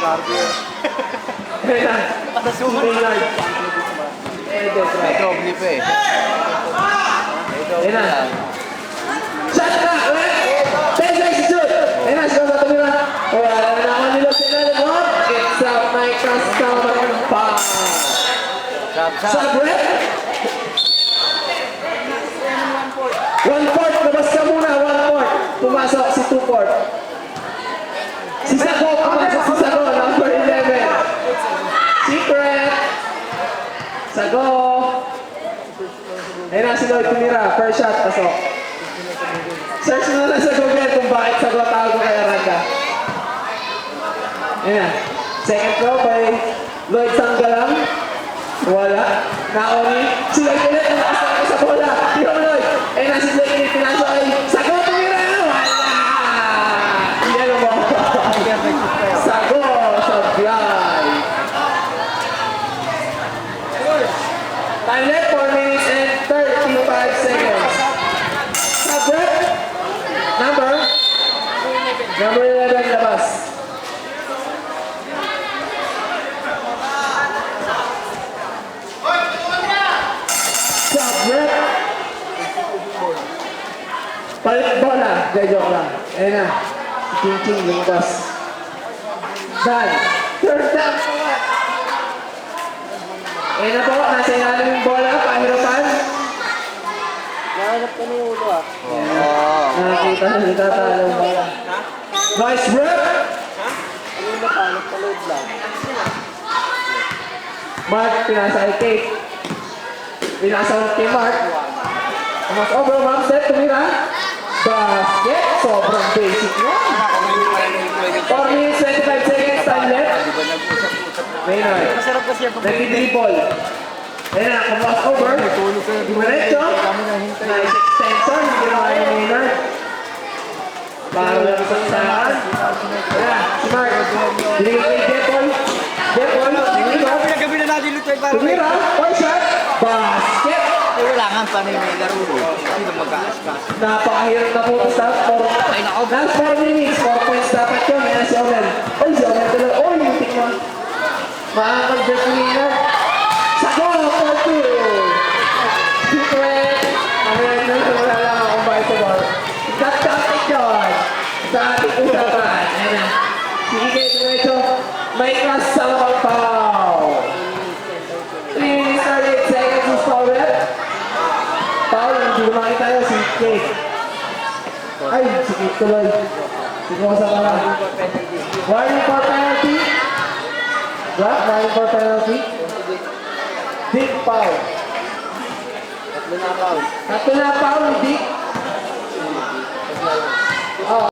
May doble pa eh. Ayun na. Shot na! 10 seconds shoot! Ayun na, sigaw na tumira. Wala na naman nila sila. It's a microscopic foul. Sub-rep. 1-4. Labas ka muna. 1-4. Pumasok si 2-4. Si Sago. Pumasok si Sago. Number 11. Secret. Sago. Ayun na si Lloyd tumira. First shot. Pasok. Search mo na sa Google kung bakit Sago tago kay Aranda. Ayun na. Second throw by Lloyd Sanggalang. Wala. Naoni. Si Lloyd ulit. Nalakas na ako sa bola. Tiro Lloyd. Ayun na si Lloyd ulit. Pinasok ay Sago tumira. Wala. Yellow mo. Sago sa fly. Time left 4 minutes and 35 seconds. Sub-rep. Number 11 labas. Sub-rep. Palit bola. Joke lang. Ayun na. Ching-ching lumabas. Done. Third down. Ayun na po. Nasa ilalim yung bola. Pahirapan. Nahanap ka na yung ulo ah. Nakakita na nagtatalo yung bola. Nice rep! Ano yung napanap ka load lang? Mark, pinasa kay Kate. Pinasa kay Mark. Mas over, ma'am, set, tumira. Basket, sobrang basic yun. 4 minutes, 25 seconds, time left. Maynard. Masarap kasi yung Nag-dribble. Ayun na, kumas over. Diretso. Nice extension. Ginawa ni Maynard. Para lang sa saan. Ayan, si Mark. Binigay kay Jepol. Jepol. Pinagabi na natin lutoy para Tumira. One shot. Basket. Eh wala nga paano yung may laro eh. Hindi na mag-aaskas. Napakahirap na po sa last 4 minutes. 4 points dapat yun. Ayan si Omen. Oy, si Omen talaga. Oy, yung tingnan. Makakag-break ni Maynard. Sago! 4-2. Secret. Amen na wala lang akong buy to bar. Got topic yun. Sa ating usapan. Ayan na. Sige, diretso. May class sa mga foul. 3 minutes 38 seconds is foul rep. Foul, hindi lumaki tayo. Si Kate. Ay, si Kate tuloy. Sikosa pala. Warning for penalty. Drop, warning for penalty. Big foul. Tatlo na foul. Tatlo na foul, Dick.